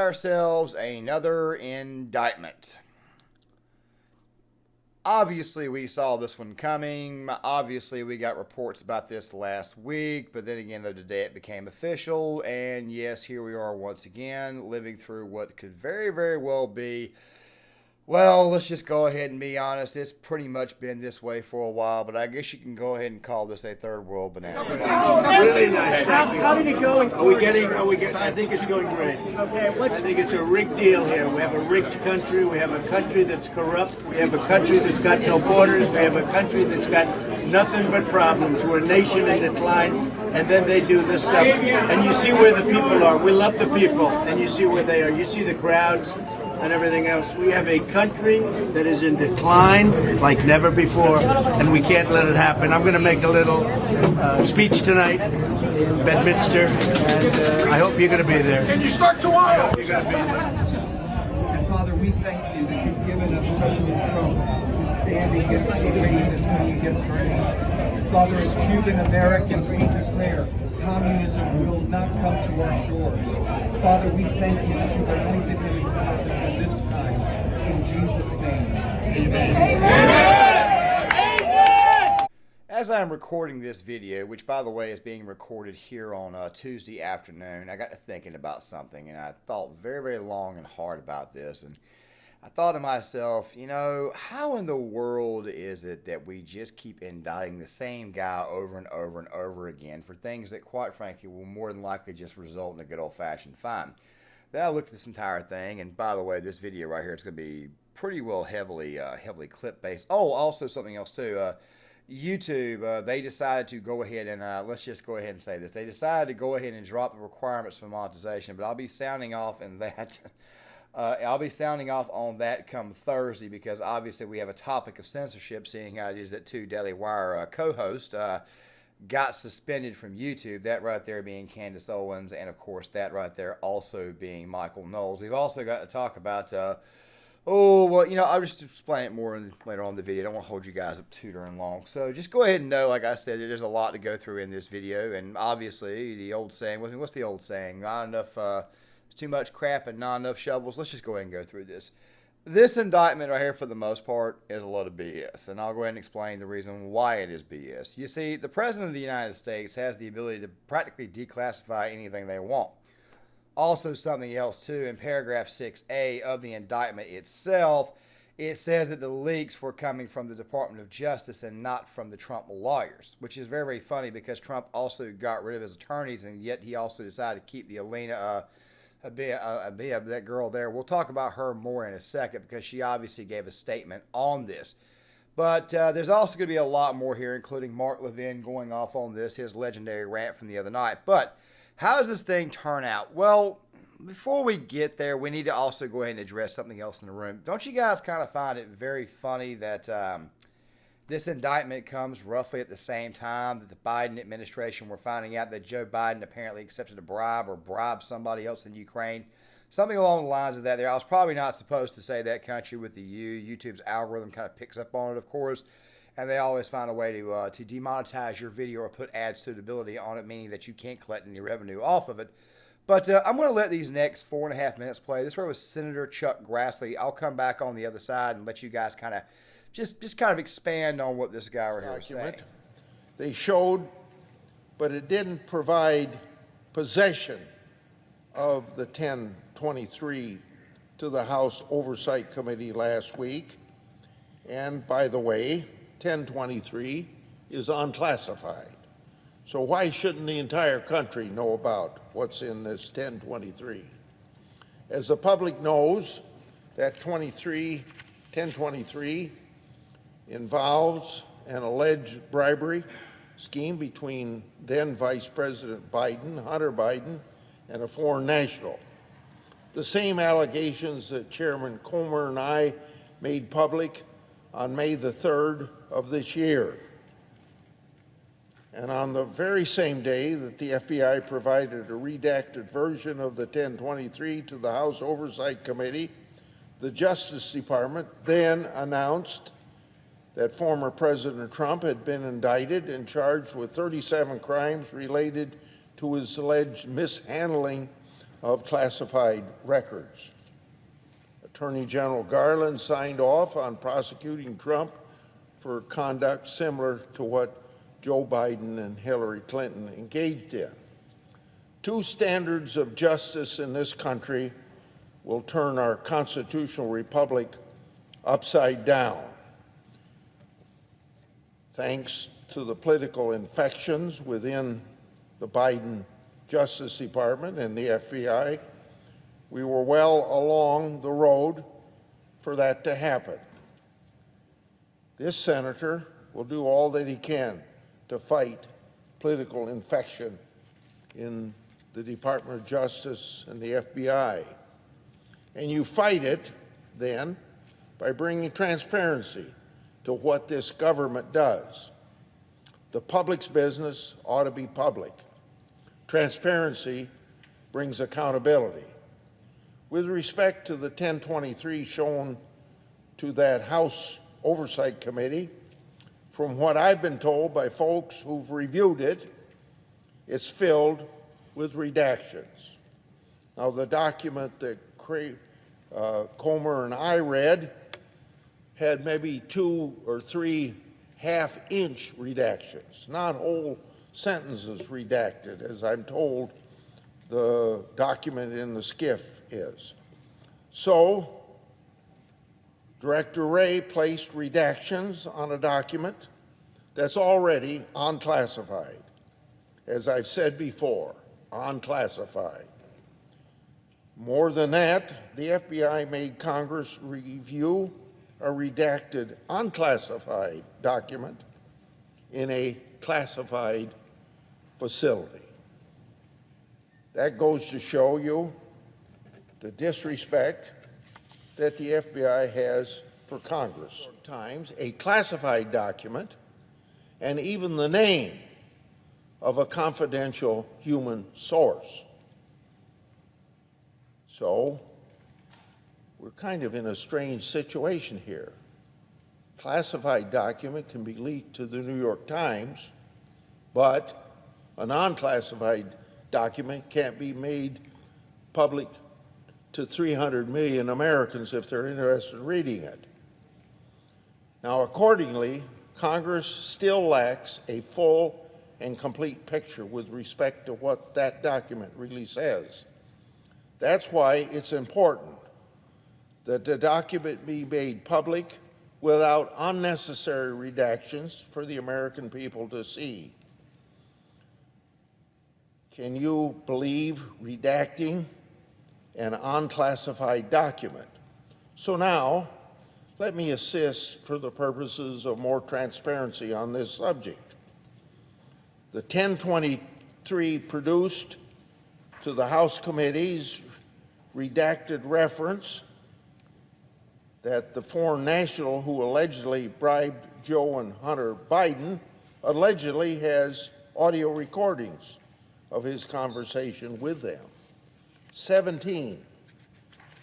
ourselves another indictment. Obviously, we saw this one coming. Obviously, we got reports about this last week, but then again, though, today it became official. And yes, here we are once again, living through what could very, very well be, well, let's just go ahead and be honest. It's pretty much been this way for a while, but I guess you can go ahead and call this a third world banana. Really nice. How did it go? Are we getting? I think it's going great. Okay, I think it's a rigged deal here. We have a rigged country. We have a country that's corrupt. We have a country that's got no borders. We have a country that's got nothing but problems. We're a nation in decline, and then they do this stuff. And you see where the people are. We love the people, and you see where they are. You see the crowds and everything else. We have a country that is in decline like never before, and we can't let it happen. I'm going to make a little speech tonight in Bedminster, and I hope you're going to be there. Can you start tomorrow? You're going to be there. And Father, we thank you that you've given us President Trump to stand against the raid that's coming against our nation. Father, as Cuban Americans, we declare communism will not come to our shores. Father, we thank you that you've anointed him in office at this time. In Jesus' name, amen. Amen. As I'm recording this video, which by the way is being recorded here on Tuesday afternoon, I got to thinking about something, and I thought very, very long and hard about this. And I thought to myself, you know, how in the world is it that we just keep indicting the same guy over and over and over again for things that, quite frankly, will more than likely just result in a good old-fashioned fine? Then I looked at this entire thing, and by the way, this video right here is going to be pretty well heavily clip-based. Oh, also something else, too. YouTube, they decided to go ahead and, let's just go ahead and say this. They decided to go ahead and drop the requirements for monetization, but I'll be sounding off in that... I'll be sounding off on that come Thursday because obviously we have a topic of censorship, seeing how it is that two Daily Wire co-hosts got suspended from YouTube. That right there being Candace Owens, and of course that right there also being Michael Knowles. We've also got to talk about, I'll just explain it more later on in the video. I don't want to hold you guys up too darn long. So just go ahead and know, like I said, there's a lot to go through in this video, and obviously the old saying, what's the old saying? Not enough... too much crap and not enough shovels. Let's just go ahead and go through this. This indictment right here, for the most part, is a lot of BS. And I'll go ahead and explain the reason why it is BS. You see, the President of the United States has the ability to practically declassify anything they want. Also, something else, too, in paragraph 6A of the indictment itself, it says that the leaks were coming from the Department of Justice and not from the Trump lawyers, which is very, very funny because Trump also got rid of his attorneys, and yet he also decided to keep the that girl there. We'll talk about her more in a second because she obviously gave a statement on this. But there's also going to be a lot more here, including Mark Levin going off on this, his legendary rant from the other night. But how does this thing turn out? Well, before we get there, we need to also go ahead and address something else in the room. Don't you guys kind of find it very funny that this indictment comes roughly at the same time that the Biden administration were finding out that Joe Biden apparently accepted a bribe or bribed somebody else in Ukraine? Something along the lines of that there. I was probably not supposed to say that country with the U. YouTube's algorithm kind of picks up on it, of course, and they always find a way to demonetize your video or put ad suitability on it, meaning that you can't collect any revenue off of it. But I'm going to let these next 4.5 minutes play. This was Senator Chuck Grassley. I'll come back on the other side and let you guys kind of just kind of expand on what this guy right here is saying. They showed, but it didn't provide possession of the 1023 to the House Oversight Committee last week. And by the way, 1023 is unclassified. So why shouldn't the entire country know about what's in this 1023? As the public knows, that 1023 involves an alleged bribery scheme between then Vice President Biden, Hunter Biden, and a foreign national. The same allegations that Chairman Comer and I made public on May the 3rd of this year. And on the very same day that the FBI provided a redacted version of the 1023 to the House Oversight Committee, the Justice Department then announced that former President Trump had been indicted and charged with 37 crimes related to his alleged mishandling of classified records. Attorney General Garland signed off on prosecuting Trump for conduct similar to what Joe Biden and Hillary Clinton engaged in. Two standards of justice in this country will turn our constitutional republic upside down. Thanks to the political infections within the Biden Justice Department and the FBI, we were well along the road for that to happen. This senator will do all that he can to fight political infection in the Department of Justice and the FBI. And you fight it, then, by bringing transparency to what this government does. The public's business ought to be public. Transparency brings accountability. With respect to the 1023 shown to that House Oversight Committee, from what I've been told by folks who've reviewed it, it's filled with redactions. Now, the document that Comer and I read had maybe 2 or 3 half-inch redactions, not whole sentences redacted, as I'm told the document in the SCIF is. So, Director Wray placed redactions on a document that's already unclassified. As I've said before, unclassified. More than that, the FBI made Congress review a redacted, unclassified document in a classified facility. That goes to show you the disrespect that the FBI has for Congress. Times, a classified document, and even the name of a confidential human source. So, we're kind of in a strange situation here. Classified document can be leaked to the New York Times, but a non-classified document can't be made public to 300 million Americans if they're interested in reading it. Now, accordingly, Congress still lacks a full and complete picture with respect to what that document really says. That's why it's important that the document be made public without unnecessary redactions for the American people to see. Can you believe redacting an unclassified document? So now, let me assist for the purposes of more transparency on this subject. The 1023 produced to the House committees redacted reference that the foreign national who allegedly bribed Joe and Hunter Biden allegedly has audio recordings of his conversation with them. 17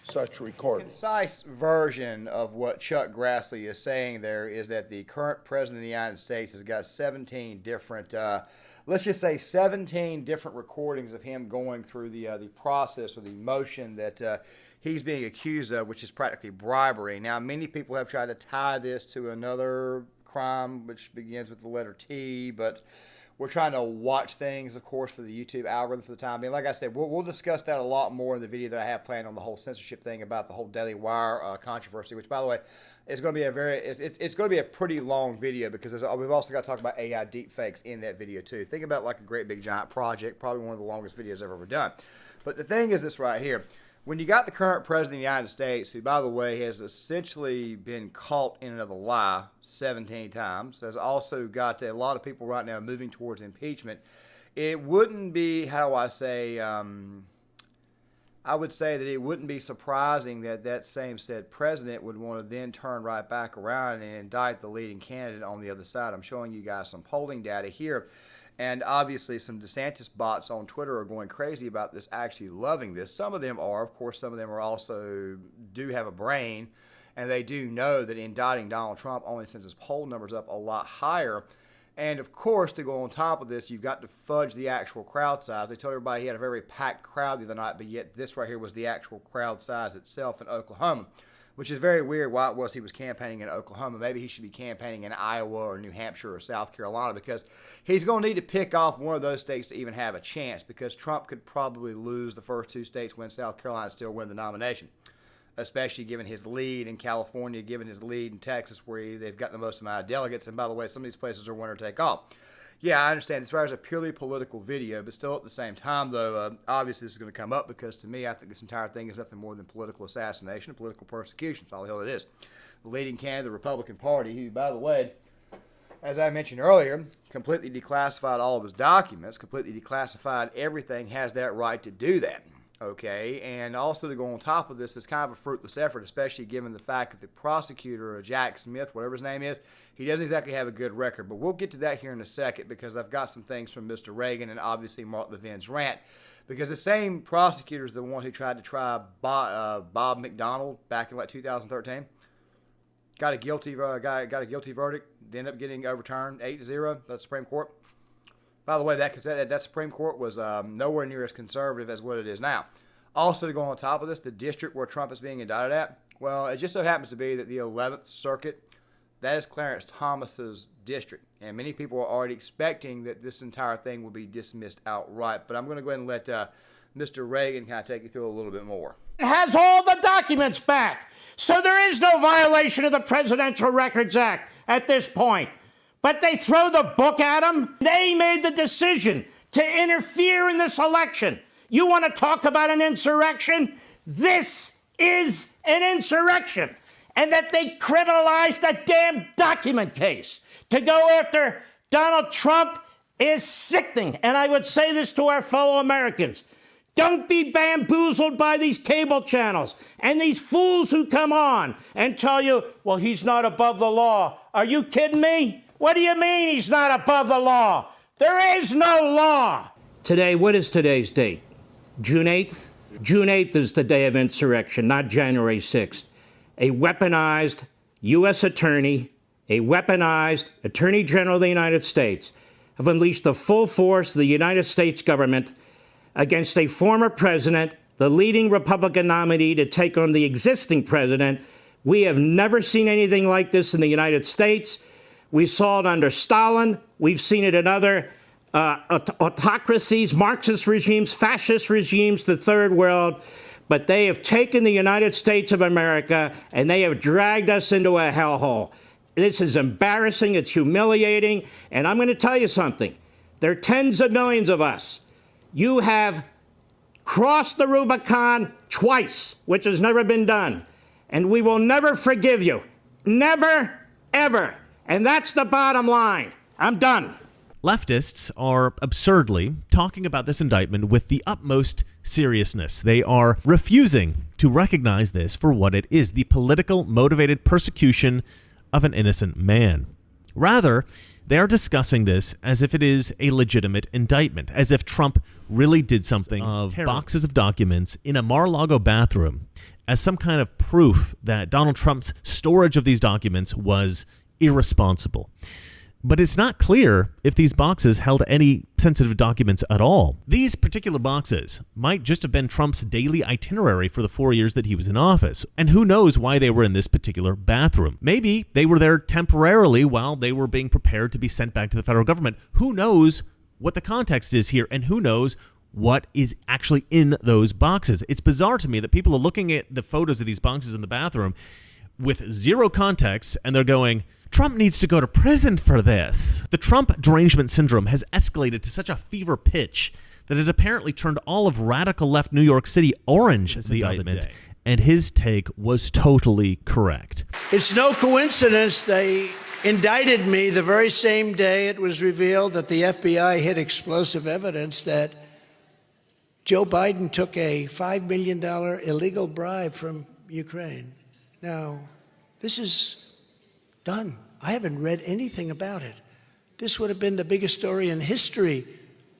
such recordings. Concise version of what Chuck Grassley is saying there is that the current president of the United States has got 17 different, let's just say 17 different recordings of him going through the process or the motion that he's being accused of, which is practically bribery. Now, many people have tried to tie this to another crime, which begins with the letter T, but we're trying to watch things, of course, for the YouTube algorithm for the time being. Like I said, we'll discuss that a lot more in the video that I have planned on the whole censorship thing about the whole Daily Wire controversy, which, by the way, is going to be it's going to be a pretty long video because we've also got to talk about AI deepfakes in that video too. Think about like a great big giant project, probably one of the longest videos I've ever done. But the thing is this right here. When you got the current president of the United States, who, by the way, has essentially been caught in another lie 17 times, has also got a lot of people right now moving towards impeachment, it wouldn't be, how do I say, I would say that it wouldn't be surprising that that same said president would want to then turn right back around and indict the leading candidate on the other side. I'm showing you guys some polling data here. And obviously some DeSantis bots on Twitter are going crazy about this, actually loving this. Some of them are, of course, some of them are also do have a brain, and they do know that indicting Donald Trump only sends his poll numbers up a lot higher. And of course, to go on top of this, you've got to fudge the actual crowd size. They told everybody he had a very packed crowd the other night, but yet this right here was the actual crowd size itself in Oklahoma, which is very weird why it was he was campaigning in Oklahoma. Maybe he should be campaigning in Iowa or New Hampshire or South Carolina, because he's going to need to pick off one of those states to even have a chance, because Trump could probably lose the first two states, win South Carolina, and still win the nomination, especially given his lead in California, given his lead in Texas, where they've got the most amount of delegates. And by the way, some of these places are winner take all. Yeah, I understand this is a purely political video, but still at the same time, though, obviously this is going to come up because to me, I think this entire thing is nothing more than political assassination and political persecution. That's all the hell it is. The leading candidate of the Republican Party, who, by the way, as I mentioned earlier, completely declassified all of his documents, completely declassified everything, has that right to do that. Okay, and also to go on top of this is kind of a fruitless effort, especially given the fact that the prosecutor, Jack Smith, whatever his name is, he doesn't exactly have a good record. But we'll get to that here in a second, because I've got some things from Mr. Reagan and obviously Mark Levin's rant. Because the same prosecutor is the one who tried to try Bob McDonald back in 2013. Got a guilty verdict. Ended up getting overturned 8-0 by the Supreme Court. By the way, that Supreme Court was nowhere near as conservative as what it is now. Also, to go on top of this, the district where Trump is being indicted at, well, it just so happens to be that the 11th Circuit, that is Clarence Thomas's district. And many people are already expecting that this entire thing will be dismissed outright. But I'm going to go ahead and let Mr. Reagan kind of take you through a little bit more. It has all the documents back. So there is no violation of the Presidential Records Act at this point. But they throw the book at him. They made the decision to interfere in this election. You want to talk about an insurrection? This is an insurrection. And that they criminalized a damn document case to go after Donald Trump is sickening. And I would say this to our fellow Americans. Don't be bamboozled by these cable channels and these fools who come on and tell you, well, he's not above the law. Are you kidding me? What do you mean he's not above the law? There is no law. Today, what is today's date? June 8th? June 8th is the day of insurrection, not January 6th. A weaponized U.S. attorney, a weaponized Attorney General of the United States have unleashed the full force of the United States government against a former president, the leading Republican nominee to take on the existing president. We have never seen anything like this in the United States. We saw it under Stalin. We've seen it in other autocracies, Marxist regimes, fascist regimes, the third world. But they have taken the United States of America and they have dragged us into a hellhole. This is embarrassing. It's humiliating. And I'm going to tell you something. There are tens of millions of us. You have crossed the Rubicon twice, which has never been done. And we will never forgive you. Never, ever. And that's the bottom line. I'm done. Leftists are absurdly talking about this indictment with the utmost seriousness. They are refusing to recognize this for what it is, the political motivated persecution of an innocent man. Rather, they are discussing this as if it is a legitimate indictment, as if Trump really did something of boxes of documents in a Mar-a-Lago bathroom as some kind of proof that Donald Trump's storage of these documents was irresponsible. But it's not clear if these boxes held any sensitive documents at all. These particular boxes might just have been Trump's daily itinerary for the 4 years that he was in office. And who knows why they were in this particular bathroom. Maybe they were there temporarily while they were being prepared to be sent back to the federal government. Who knows what the context is here, and who knows what is actually in those boxes. It's bizarre to me that people are looking at the photos of these boxes in the bathroom with zero context, and they're going, Trump needs to go to prison for this. The Trump derangement syndrome has escalated to such a fever pitch that it apparently turned all of radical left New York City orange the other day. And his take was totally correct. It's no coincidence they indicted me the very same day it was revealed that the FBI hid explosive evidence that Joe Biden took a $5 million illegal bribe from Ukraine. Now, this is done. I haven't read anything about it. This would have been the biggest story in history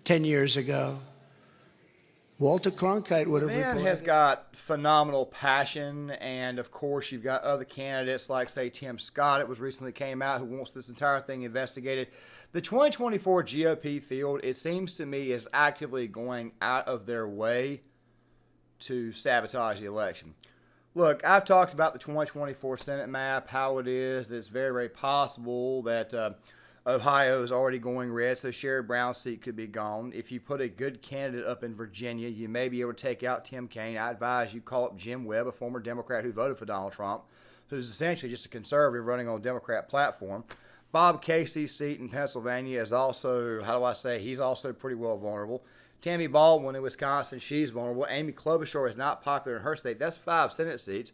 10 years ago. Walter Cronkite would have Man reported. has got phenomenal passion, and of course you've got other candidates like, say, Tim Scott. It was recently came out who wants this entire thing investigated. The 2024 GOP field, it seems to me, is actively going out of their way to sabotage the election. Look, I've talked about the 2024 Senate map, how it is that it's very, very possible that Ohio is already going red, so Sherrod Brown's seat could be gone. If you put a good candidate up in Virginia, you may be able to take out Tim Kaine. I advise you call up Jim Webb, a former Democrat who voted for Donald Trump, who's essentially just a conservative running on a Democrat platform. Bob Casey's seat in Pennsylvania is also, he's also pretty well vulnerable. Tammy Baldwin in Wisconsin, she's vulnerable. Amy Klobuchar is not popular in her state. That's 5 Senate seats.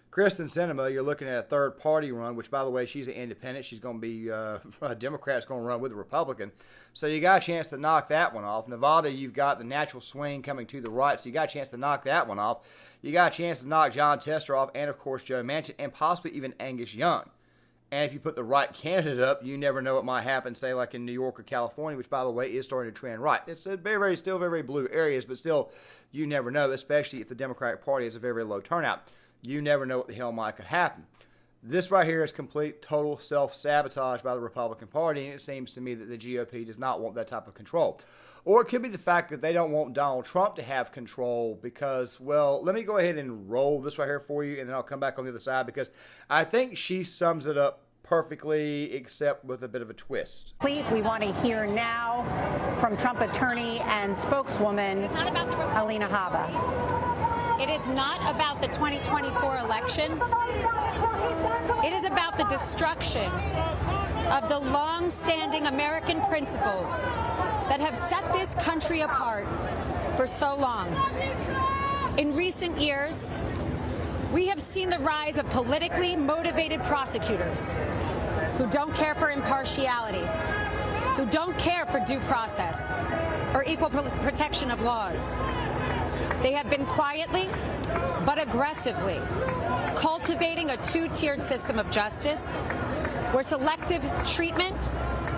Kristen Sinema, you're looking at a third-party run, which, by the way, she's an independent. She's going to be a Democrat's going to run with a Republican. So you got a chance to knock that one off. Nevada, you've got the natural swing coming to the right, so you got a chance to knock that one off. You got a chance to knock John Tester off and, of course, Joe Manchin, and possibly even Angus Young. And if you put the right candidate up, you never know what might happen, say, like in New York or California, which, by the way, is starting to trend right. It's a still very blue areas, but still, you never know, especially if the Democratic Party has a very low turnout. You never know what the hell might could happen. This right here is complete, total self-sabotage by the Republican Party, and it seems to me that the GOP does not want that type of control. Or it could be the fact that they don't want Donald Trump to have control because, well, let me go ahead and roll this right here for you, and then I'll come back on the other side because I think she sums it up perfectly, except with a bit of a twist. We want to hear now from Trump attorney and spokeswoman Alina Habba. It is not about the 2024 election. It is about the destruction of the long-standing American principles that have set this country apart for so long. In recent years, we have seen the rise of politically motivated prosecutors who don't care for impartiality, who don't care for due process or equal protection of laws. They have been quietly but aggressively cultivating a two-tiered system of justice where selective treatment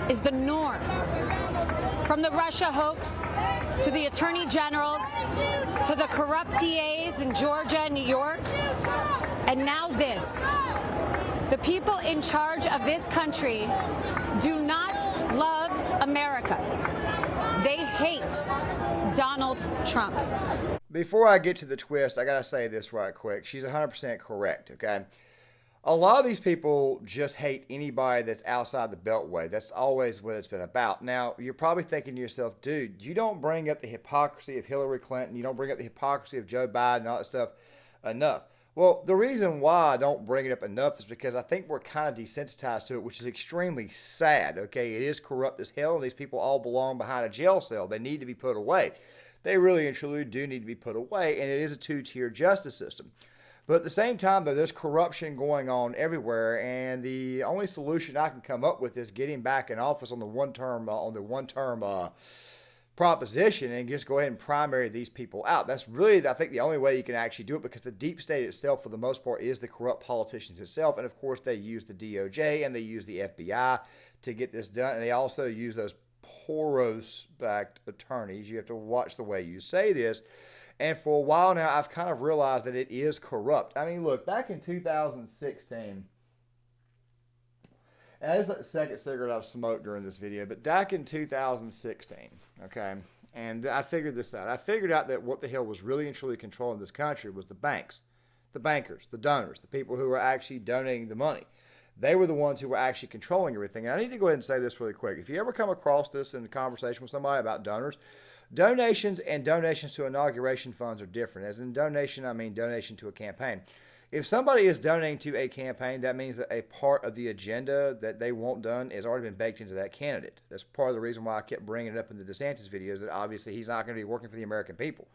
is the norm. From the Russia hoax to the attorney generals to the corrupt DAs in Georgia and New York, and now this. The people in charge of this country do not love America. They hate Donald Trump. Before I get to the twist, I got to say this right quick. She's 100% correct, okay? A lot of these people just hate anybody that's outside the Beltway. That's always what it's been about. Now, you're probably thinking to yourself, dude, you don't bring up the hypocrisy of Hillary Clinton. You don't bring up the hypocrisy of Joe Biden and all that stuff enough. Well, the reason why I don't bring it up enough is because I think we're kind of desensitized to it, which is extremely sad, okay? It is corrupt as hell, and these people all belong behind a jail cell. They need to be put away. They really and truly do need to be put away, and it is a two-tier justice system. But at the same time, though, there's corruption going on everywhere, and the only solution I can come up with is getting back in office on the one-term proposition and just go ahead and primary these people out. That's really, I think, the only way you can actually do it, because the deep state itself, for the most part, is the corrupt politicians itself, and of course they use the DOJ and they use the FBI to get this done, and they also use those Poros-backed attorneys. You have to watch the way you say this. And for a while now, I've kind of realized that it is corrupt. I mean, look, back in 2016, and this is like the second cigarette I've smoked during this video, but back in 2016, okay, and I figured this out. I figured out that what the hell was really and truly controlling this country was the banks, the bankers, the donors, the people who were actually donating the money. They were the ones who were actually controlling everything. And I need to go ahead and say this really quick. If you ever come across this in a conversation with somebody about donors, donations and donations to inauguration funds are different. As in donation, I mean donation to a campaign. If somebody is donating to a campaign, that means that a part of the agenda that they want done has already been baked into that candidate. That's part of the reason why I kept bringing it up in the DeSantis videos, that obviously he's not going to be working for the American people.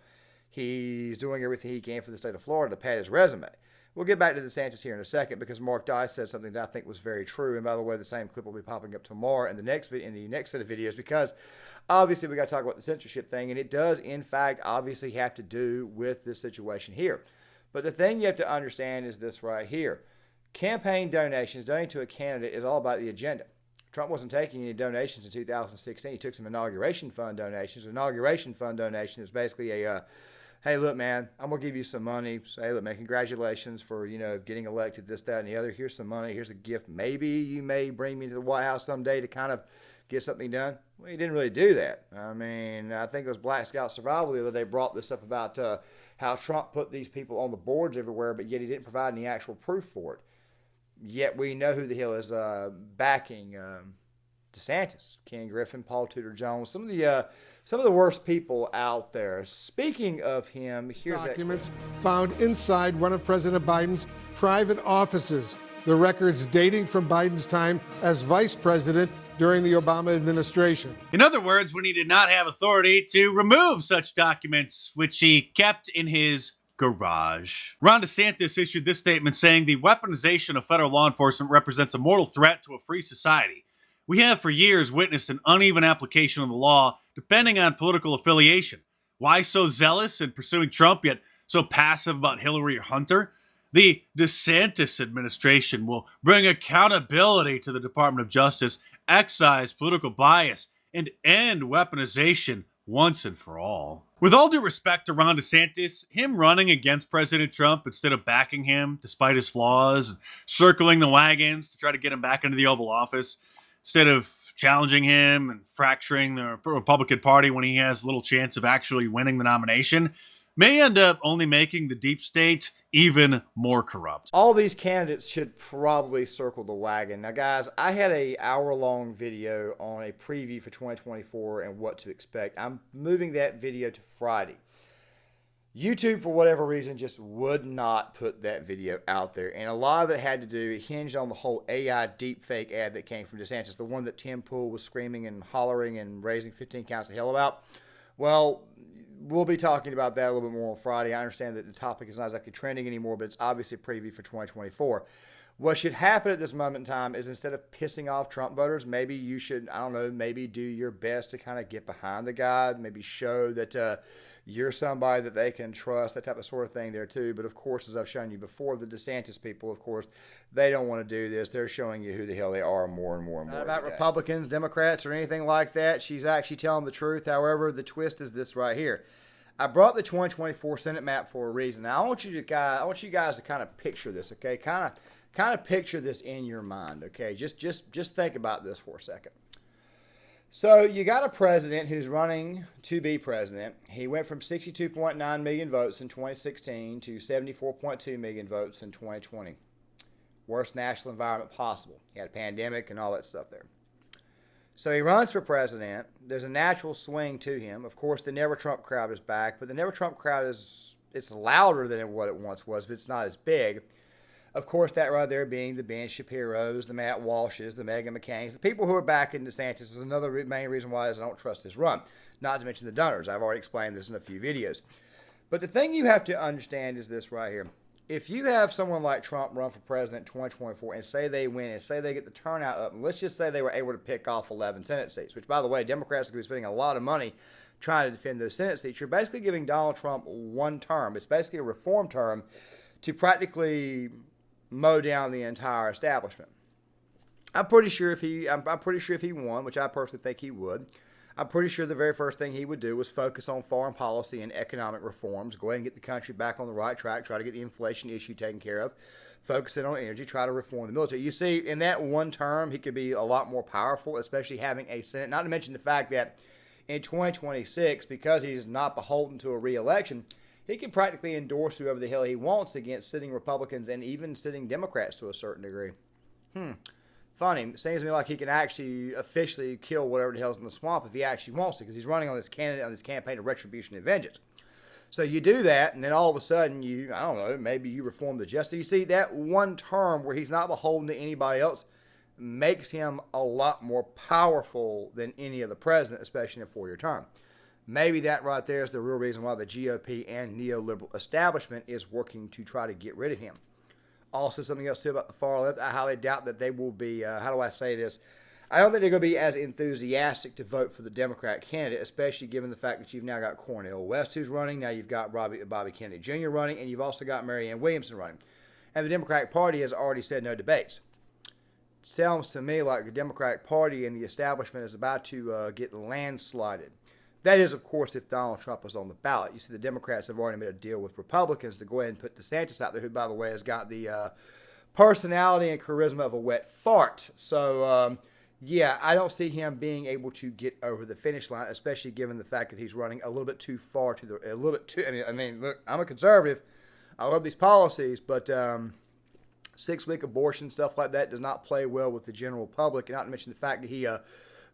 He's doing everything he can for the state of Florida to pad his resume. We'll get back to DeSantis here in a second, because Mark Dice said something that I think was very true. And by the way, the same clip will be popping up tomorrow in the next set of videos, because obviously we got to talk about the censorship thing, and it does, in fact, obviously have to do with this situation here. But the thing you have to understand is this right here. Campaign donations, donating to a candidate, is all about the agenda. Trump wasn't taking any donations in 2016. He took some inauguration fund donations. An inauguration fund donation is basically a, hey, look, man, I'm going to give you some money. Say, hey, look, man, congratulations for, getting elected, this, that, and the other. Here's some money. Here's a gift. Maybe you may bring me to the White House someday to kind of get something done. Well, he didn't really do that. I mean, I think it was Black Scout Survival the other day brought this up about how Trump put these people on the boards everywhere, but yet he didn't provide any actual proof for it. Yet we know who the hell is backing DeSantis, Ken Griffin, Paul Tudor Jones, some of the worst people out there. Speaking of him, here's documents found inside one of President Biden's private offices. The records dating from Biden's time as vice president during the Obama administration. In other words, when he did not have authority to remove such documents, which he kept in his garage. Ron DeSantis issued this statement saying the weaponization of federal law enforcement represents a mortal threat to a free society. We have for years witnessed an uneven application of the law depending on political affiliation. Why so zealous in pursuing Trump, yet so passive about Hillary or Hunter? The DeSantis administration will bring accountability to the Department of Justice, excise political bias, and end weaponization once and for all. With all due respect to Ron DeSantis, him running against President Trump instead of backing him, despite his flaws, and circling the wagons to try to get him back into the Oval Office, instead of challenging him and fracturing the Republican Party when he has little chance of actually winning the nomination, may end up only making the deep state even more corrupt. All these candidates should probably circle the wagon. Now, guys, I had an hour-long video on a preview for 2024 and what to expect. I'm moving that video to Friday. YouTube, for whatever reason, just would not put that video out there. And a lot of it had to do, it hinged on the whole AI deepfake ad that came from DeSantis, the one that Tim Pool was screaming and hollering and raising 15 counts of hell about. Well, we'll be talking about that a little bit more on Friday. I understand that the topic is not exactly trending anymore, but it's obviously a preview for 2024. What should happen at this moment in time is instead of pissing off Trump voters, maybe you should, I don't know, maybe do your best to kind of get behind the guy, maybe show that you're somebody that they can trust, that type of sort of thing there too. But of course, as I've shown you before, the DeSantis people, of course, they don't want to do this. They're showing you who the hell they are more and more and more. Not about Republicans, Democrats, or anything like that. She's actually telling the truth. However, the twist is this right here. I brought the 2024 Senate map for a reason. Now, I want you guys to kind of picture this, okay? Kind of picture this in your mind, okay? Just think about this for a second. So you got a president who's running to be president. He went from 62.9 million votes in 2016 to 74.2 million votes in 2020. Worst national environment possible. He had a pandemic and all that stuff there. So he runs for president. There's a natural swing to him. Of course, the Never Trump crowd is back, but the Never Trump crowd it's louder than what it once was, but it's not as big. Of course, that right there being the Ben Shapiro's, the Matt Walsh's, the Meghan McCain's, the people who are backing DeSantis is another main reason why I don't trust his run. Not to mention the Dunners. I've already explained this in a few videos. But the thing you have to understand is this right here. If you have someone like Trump run for president in 2024 and say they win and say they get the turnout up, and let's just say they were able to pick off 11 Senate seats, which, by the way, Democrats are going to be spending a lot of money trying to defend those Senate seats, you're basically giving Donald Trump one term. It's basically a reform term to practically mow down the entire establishment. I'm pretty sure if he won, which I personally think he would, I'm pretty sure the very first thing he would do was focus on foreign policy and economic reforms, go ahead and get the country back on the right track, try to get the inflation issue taken care of, focus in on energy, try to reform the military. You see, in that one term, he could be a lot more powerful, especially having a Senate, not to mention the fact that in 2026, because he's not beholden to a re-election, he can practically endorse whoever the hell he wants against sitting Republicans and even sitting Democrats to a certain degree. Funny. It seems to me like he can actually officially kill whatever the hell's in the swamp if he actually wants to, because he's running on this campaign of retribution and vengeance. So you do that, and then all of a sudden I don't know, maybe you reform the justice. You see, that one term where he's not beholden to anybody else makes him a lot more powerful than any other president, especially in a 4-year term. Maybe that right there is the real reason why the GOP and neoliberal establishment is working to try to get rid of him. Also, something else too about the far left, I highly doubt that they will be, how do I say this? I don't think they're going to be as enthusiastic to vote for the Democrat candidate, especially given the fact that you've now got Cornel West who's running, now you've got Bobby Kennedy Jr. running, and you've also got Marianne Williamson running. And the Democratic Party has already said no debates. sounds to me like the Democratic Party and the establishment is about to get landslided. That is, of course, if Donald Trump was on the ballot. You see, the Democrats have already made a deal with Republicans to go ahead and put DeSantis out there, who, by the way, has got the personality and charisma of a wet fart. So, yeah, I don't see him being able to get over the finish line, especially given the fact that he's running a little bit too far to the, a little bit too, I mean, look, I'm a conservative. I love these policies, but 6-week abortion, stuff like that, does not play well with the general public. And not to mention the fact that he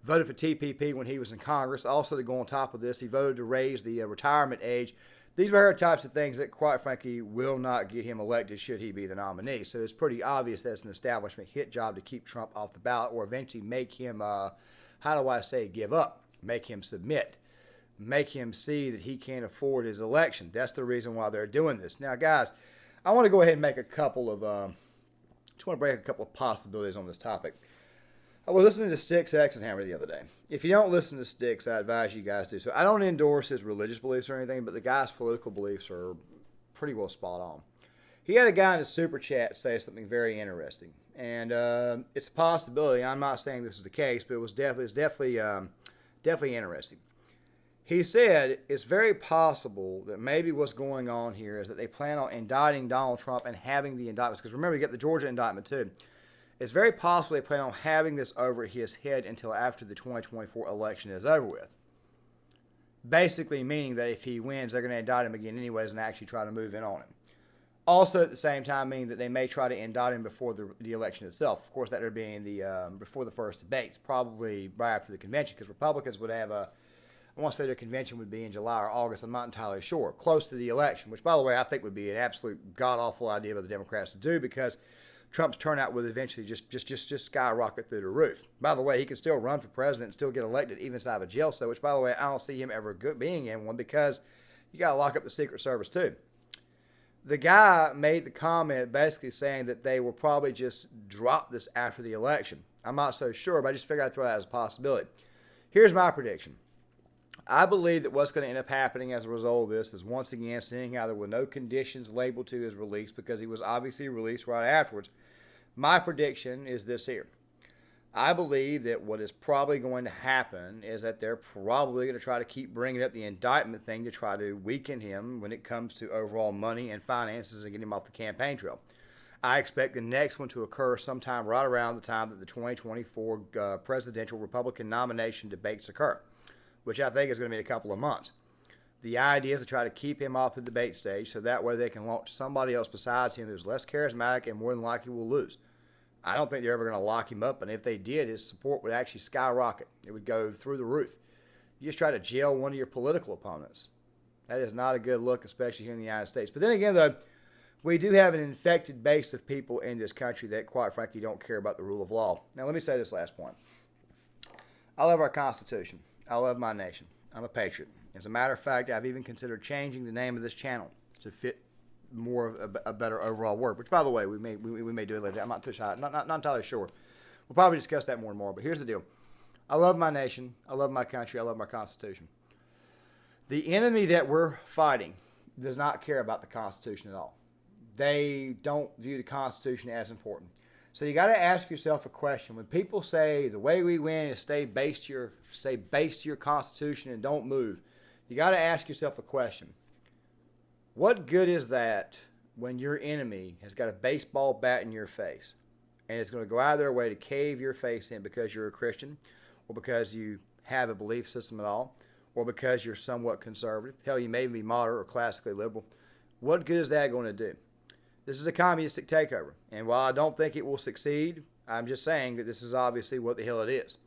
voted for TPP when he was in Congress. Also, to go on top of this, he voted to raise the retirement age. These are the types of things that, quite frankly, will not get him elected should he be the nominee. So it's pretty obvious that's an establishment hit job to keep Trump off the ballot or eventually make him, give up, make him submit, make him see that he can't afford his election. That's the reason why they're doing this. Now, guys, I want to go ahead and make a couple of, just want to break a couple of possibilities on this topic. I was listening to Styx, X, and Hammer the other day. If you don't listen to Styx, I advise you guys to. So I don't endorse his religious beliefs or anything, but the guy's political beliefs are pretty well spot on. He had a guy in his super chat say something very interesting, and it's a possibility. I'm not saying this is the case, but it was definitely interesting. He said it's very possible that maybe what's going on here is that they plan on indicting Donald Trump and having the indictments. Because remember, you get the Georgia indictment too. It's very possible they plan on having this over his head until after the 2024 election is over with. Basically meaning that if he wins, they're going to indict him again anyways and actually try to move in on him. Also at the same time meaning that they may try to indict him before the election itself. Of course, that would be in the before the first debates, probably right after the convention, because Republicans would have I want to say their convention would be in July or August. I'm not entirely sure. Close to the election, which, by the way, I think would be an absolute god-awful idea for the Democrats to do because Trump's turnout would eventually just skyrocket through the roof. By the way, he could still run for president and still get elected even inside of a jail cell, which, by the way, I don't see him ever being in one because you got to lock up the Secret Service, too. The guy made the comment basically saying that they will probably just drop this after the election. I'm not so sure, but I just figured I'd throw that as a possibility. Here's my prediction. I believe that what's going to end up happening as a result of this is once again seeing how there were no conditions labeled to his release because he was obviously released right afterwards. My prediction is this here. I believe that what is probably going to happen is that they're probably going to try to keep bringing up the indictment thing to try to weaken him when it comes to overall money and finances and get him off the campaign trail. I expect the next one to occur sometime right around the time that the 2024 presidential Republican nomination debates occur, which I think is going to be in a couple of months. The idea is to try to keep him off the debate stage so that way they can launch somebody else besides him who's less charismatic and more than likely will lose. I don't think they're ever going to lock him up, and if they did, his support would actually skyrocket. It would go through the roof. You just try to jail one of your political opponents. That is not a good look, especially here in the United States. But then again, though, we do have an infected base of people in this country that, quite frankly, don't care about the rule of law. Now, let me say this last point. I love our Constitution. I love my nation. I'm a patriot. As a matter of fact, I've even considered changing the name of this channel to fit more of a better overall word, which, by the way, we may do it later. I'm not too shy. Not entirely sure. We'll probably discuss that more and more, but here's the deal. I love my nation. I love my country. I love my Constitution. The enemy that we're fighting does not care about the Constitution at all. They don't view the Constitution as important. So you got to ask yourself a question. When people say the way we win is stay based to your Constitution and don't move, you got to ask yourself a question. What good is that when your enemy has got a baseball bat in your face and is going to go out of their way to cave your face in because you're a Christian or because you have a belief system at all or because you're somewhat conservative? Hell, you may even be moderate or classically liberal. What good is that going to do? This is a communistic takeover, and while I don't think it will succeed, I'm just saying that this is obviously what the hell it is.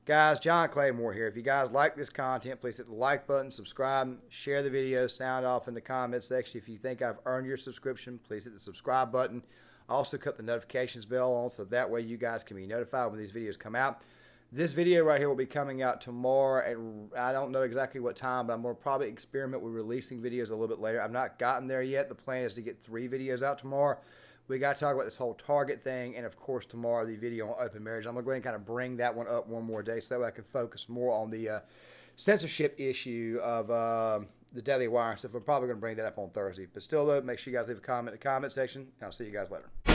Guys, John Claymore here. If you guys like this content, please hit the like button, subscribe, share the video, sound off in the comments section. If you think I've earned your subscription, please hit the subscribe button. Also, cut the notifications bell on so that way you guys can be notified when these videos come out. This video right here will be coming out tomorrow at, I don't know exactly what time, but I'm going to probably experiment with releasing videos a little bit later. I've not gotten there yet. The plan is to get 3 videos out tomorrow. We got to talk about this whole Target thing, and of course tomorrow the video on open marriage. I'm going to go ahead and kind of bring that one up one more day so that way I can focus more on the censorship issue of the Daily Wire and stuff. I'm probably going to bring that up on Thursday. But still, though, make sure you guys leave a comment in the comment section. I'll see you guys later.